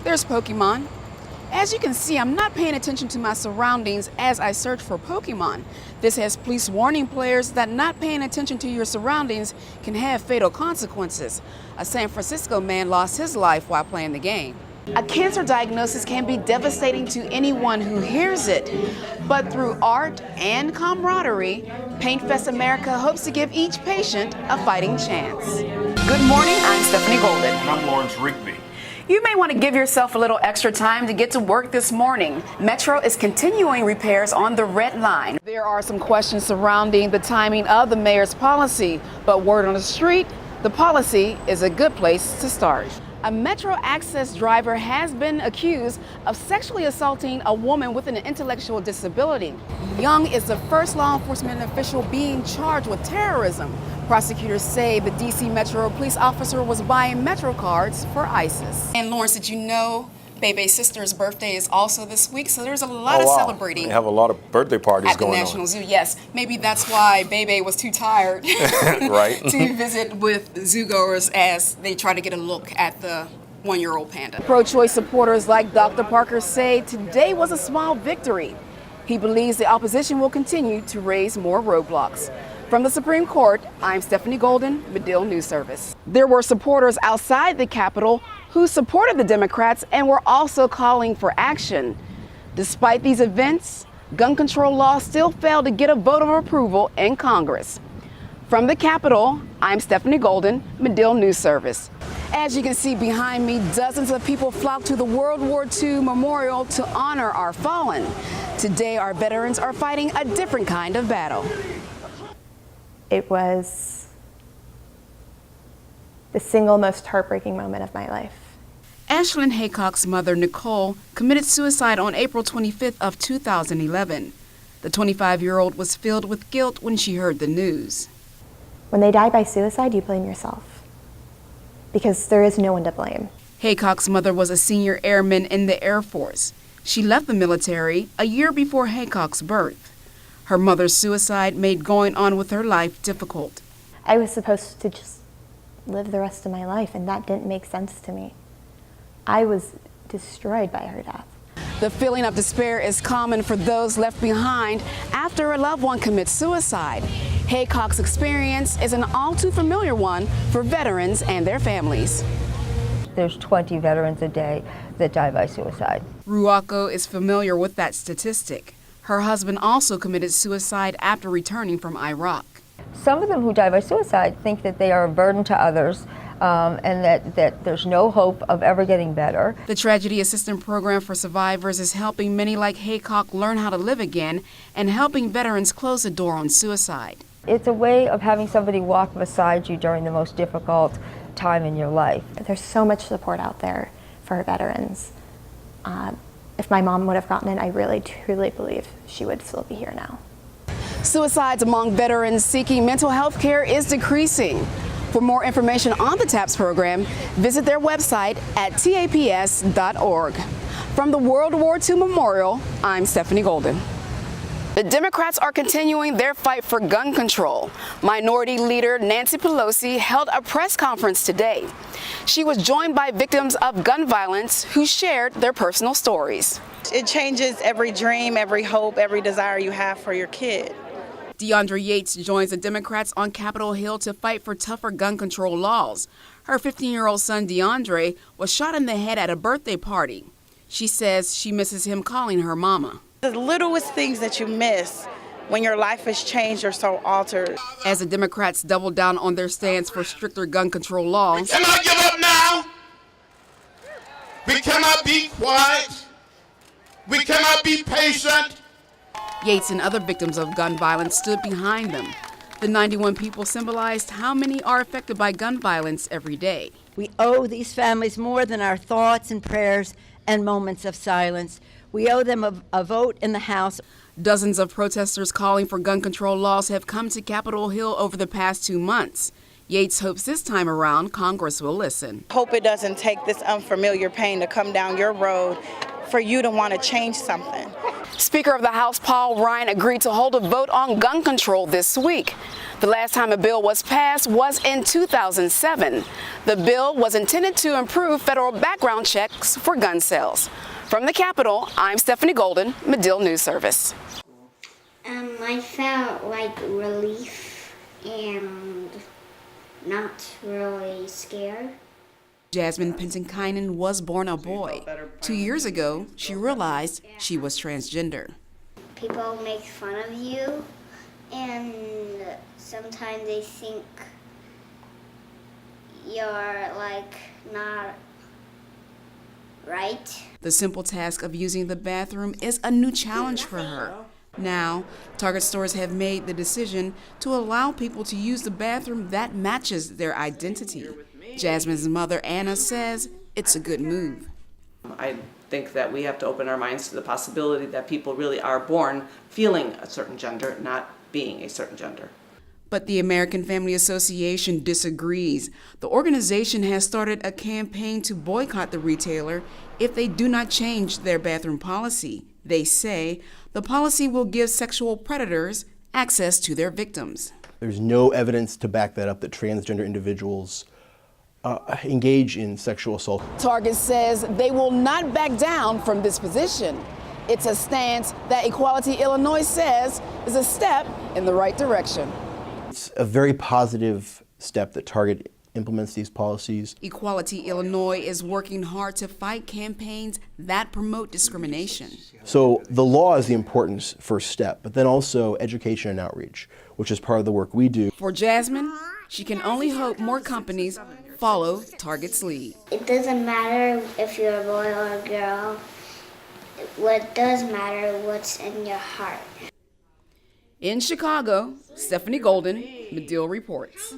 There's Pokemon. As you can see, I'm not paying attention to my surroundings as I search for Pokemon. This has police warning players that not paying attention to your surroundings can have fatal consequences. A San Francisco man lost his life while playing the game. A cancer diagnosis can be devastating to anyone who hears it, but through art and camaraderie, Paint Fest America hopes to give each patient a fighting chance. Good morning, I'm Stephanie Golden. And I'm Lawrence Rigby. You may want to give yourself a little extra time to get to work this morning. Metro is continuing repairs on the Red Line. There are some questions surrounding the timing of the mayor's policy, but word on the street, the policy is a good place to start. A Metro Access driver has been accused of sexually assaulting a woman with an intellectual disability. Young is the first law enforcement official being charged with terrorism. Prosecutors say the D.C. Metro police officer was buying Metro cards for ISIS. And Lawrence, did you know Bebe's sister's birthday is also this week? So there's a lot of celebrating. They have a lot of birthday parties going on. At the National Zoo, yes. Maybe that's why Bebe was too tired right. to visit with zoogoers as they try to get a look at the one-year-old panda. Pro-choice supporters like Dr. Parker say today was a small victory. He believes the opposition will continue to raise more roadblocks. From the Supreme Court, I'm Stephanie Golden, Medill News Service. There were supporters outside the Capitol who supported the Democrats and were also calling for action. Despite these events, gun control laws still failed to get a vote of approval in Congress. From the Capitol, I'm Stephanie Golden, Medill News Service. As you can see behind me, dozens of people flocked to the World War II Memorial to honor our fallen. Today, our veterans are fighting a different kind of battle. It was the single most heartbreaking moment of my life. Ashlynne Haycock's mother, Nicole, committed suicide on April 25th of 2011. The 25-year-old was filled with guilt when she heard the news. When they die by suicide, you blame yourself, because there is no one to blame. Haycock's mother was a senior airman in the Air Force. She left the military a year before Haycock's birth. Her mother's suicide made going on with her life difficult. I was supposed to just live the rest of my life, and that didn't make sense to me. I was destroyed by her death. The feeling of despair is common for those left behind after a loved one commits suicide. Haycock's experience is an all too familiar one for veterans and their families. There's 20 veterans a day that die by suicide. Ruako is familiar with that statistic. Her husband also committed suicide after returning from Iraq. Some of them who die by suicide think that they are a burden to others and that there's no hope of ever getting better. The Tragedy Assistance Program for Survivors is helping many like Haycock learn how to live again and helping veterans close the door on suicide. It's a way of having somebody walk beside you during the most difficult time in your life. There's so much support out there for veterans. If my mom would have gotten it, I really, truly believe she would still be here now. Suicides among veterans seeking mental health care is decreasing. For more information on the TAPS program, visit their website at taps.org. From the World War II Memorial, I'm Stephanie Golden. The Democrats are continuing their fight for gun control. Minority Leader Nancy Pelosi held a press conference today. She was joined by victims of gun violence who shared their personal stories. It changes every dream, every hope, every desire you have for your kid. DeAndre Yates joins the Democrats on Capitol Hill to fight for tougher gun control laws. Her 15-year-old son DeAndre was shot in the head at a birthday party. She says she misses him calling her mama. The littlest things that you miss when your life has changed or so altered. As the Democrats double down on their stance for stricter gun control laws. We cannot give up now. We cannot be quiet. We cannot be patient. Yates and other victims of gun violence stood behind them. The 91 people symbolized how many are affected by gun violence every day. We owe these families more than our thoughts and prayers and moments of silence. We owe them a vote in the House. Dozens of protesters calling for gun control laws have come to Capitol Hill over the past 2 months. Yates hopes this time around Congress will listen. Hope it doesn't take this unfamiliar pain to come down your road for you to want to change something. Speaker of the House Paul Ryan agreed to hold a vote on gun control this week. The last time a bill was passed was in 2007. The bill was intended to improve federal background checks for gun sales. From the Capitol, I'm Stephanie Golden, Medill News Service. I felt like relief and not really scared. Jasmine Pentikainen was born a boy. 2 years ago, she realized she was transgender. People make fun of you, and sometimes they think you're like not right. The simple task of using the bathroom is a new challenge for her. Now, Target stores have made the decision to allow people to use the bathroom that matches their identity. Jasmine's mother, Anna, says it's a good move. I think that we have to open our minds to the possibility that people really are born feeling a certain gender, not being a certain gender. But the American Family Association disagrees. The organization has started a campaign to boycott the retailer if they do not change their bathroom policy. They say the policy will give sexual predators access to their victims. There's no evidence to back that up that transgender individuals engage in sexual assault. Target says they will not back down from this position. It's a stance that Equality Illinois says is a step in the right direction. It's a very positive step that Target implements these policies. Equality Illinois is working hard to fight campaigns that promote discrimination. So the law is the important first step, but then also education and outreach, which is part of the work we do. For Jasmine, she can only hope more companies follow Target's lead. It doesn't matter if you're a boy or a girl. What does matter is what's in your heart. In Chicago, Stephanie Golden, Medill reports.